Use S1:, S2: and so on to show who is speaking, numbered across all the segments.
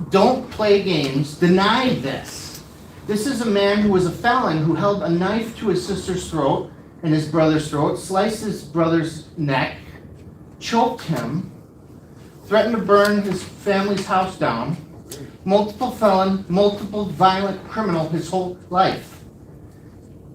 S1: don't play games, deny this. This is a man who was a felon who held a knife to his sister's throat and his brother's throat, sliced his brother's neck, choked him, threatened to burn his family's house down, multiple felon, multiple violent criminal his whole life.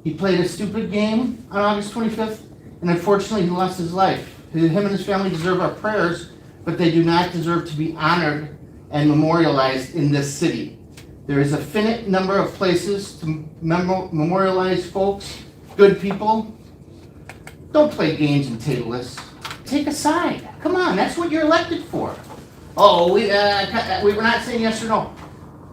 S1: He played a stupid game on August 25th, and unfortunately he lost his life. Him and his family deserve our prayers, but they do not deserve to be honored and memorialized in this city. There is a finite number of places to memorialize folks, good people. Don't play games and table this. Take a side. Come on, that's what you're elected for. Oh, we're not saying yes or no.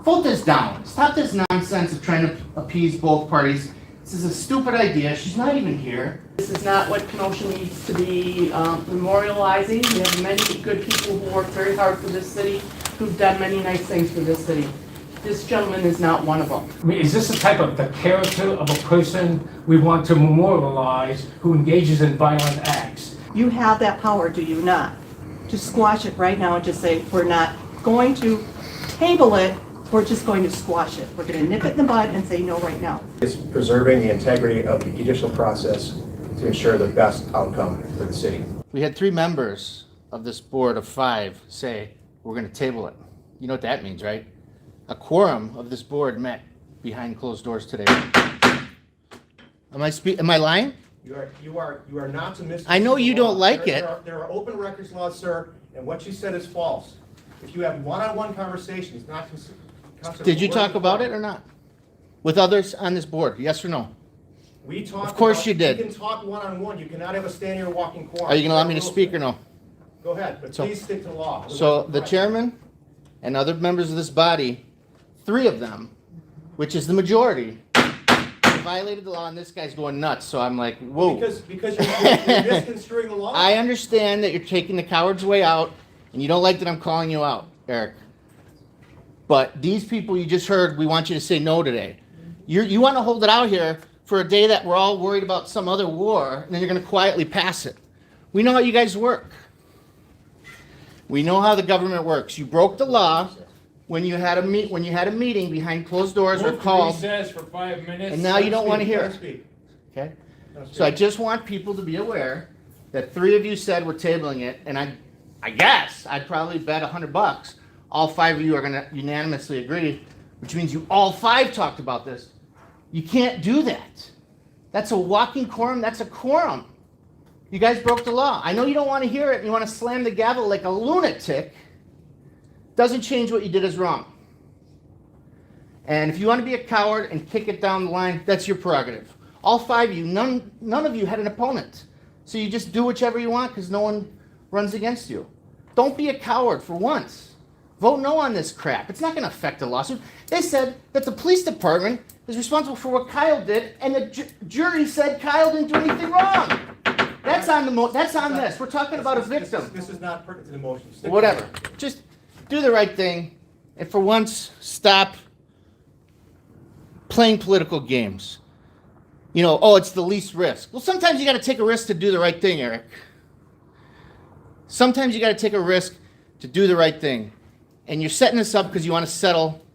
S1: Vote this down. Stop this nonsense of trying to appease both parties. This is a stupid idea. She's not even here.
S2: This is not what Kenosha needs to be memorializing. We have many good people who work very hard for this city, who've done many nice things for this city. This gentleman is not one of them.
S3: I mean, is this the type of the character of a person we want to memorialize who engages in violent acts?
S4: You have that power, do you not? To squash it right now and just say, we're not going to table it, we're just going to squash it. We're going to nip it in the bud and say no right now.
S5: It's preserving the integrity of the judicial process to ensure the best outcome for the city.
S1: We had 3 members of this board of 5 say, we're going to table it. You know what that means, right? A quorum of this board met behind closed doors today. Am I lying?
S5: You are not to miss.
S1: I know you don't like it.
S5: There are open records laws, sir, and what you said is false. If you have one-on-one conversations, not considered.
S1: Did you talk about it or not? With others on this board, yes or no?
S5: We talked.
S1: Of course you did.
S5: You can talk one-on-one. You cannot have a stand here walking quorum.
S1: Are you going to allow me to speak or no?
S5: Go ahead, but please stick to the law.
S1: So the chairman and other members of this body, 3 of them, which is the majority, violated the law, and this guy's going nuts. So I'm like, whoa.
S5: Because you're misconstruing the law.
S1: I understand that you're taking the coward's way out, and you don't like that I'm calling you out, Eric. But these people you just heard, we want you to say no today. You want to hold it out here for a day that we're all worried about some other war, and then you're going to quietly pass it. We know how you guys work. We know how the government works. You broke the law when you had a meeting behind closed doors or called,
S3: Recess for 5 minutes.
S1: and now you don't want to hear it. Okay? So I just want people to be aware that 3 of you said we're tabling it, and I guess I'd probably bet $100 all 5 of you are going to unanimously agree, which means you all 5 talked about this. You can't do that. That's a walking quorum. That's a quorum. You guys broke the law. I know you don't want to hear it, and you want to slam the gavel like a lunatic. Doesn't change what you did as wrong. And if you want to be a coward and kick it down the line, that's your prerogative. All 5 of you, none of you had an opponent. So you just do whichever you want because no one runs against you. Don't be a coward for once. Vote no on this crap. It's not going to affect the lawsuit. They said that the police department is responsible for what Kyle did, and the jury said Kyle didn't do anything wrong. That's on that's on this. We're talking about a victim.
S5: This is not pertinent to the motion.
S1: Whatever. Just do the right thing, and for once, stop playing political games. You know, oh, it's the least risk. Well, sometimes you got to take a risk to do the right thing, Eric. Sometimes you got to take a risk to do the right thing. And you're setting this up because you want to settle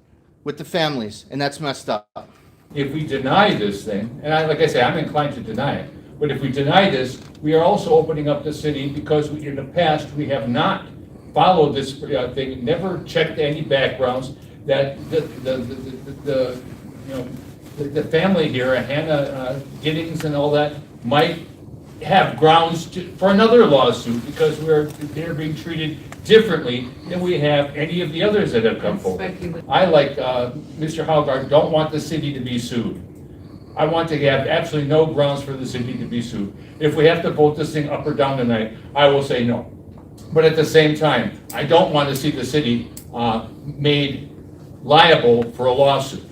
S1: with the families, and that's messed up.
S3: If we deny this thing, and like I say, I'm inclined to deny it, but if we deny this, we are also opening up the city because in the past, we have not followed this thing, never checked any backgrounds, that the family here, Hannah Giddings and all that, might have grounds for another lawsuit because they're being treated differently than we have any of the others that have come forward. I, like Mr. Howgard, don't want the city to be sued. I want to have absolutely no grounds for the city to be sued. If we have to vote this thing up or down tonight, I will say no. But at the same time, I don't want to see the city made liable for a lawsuit.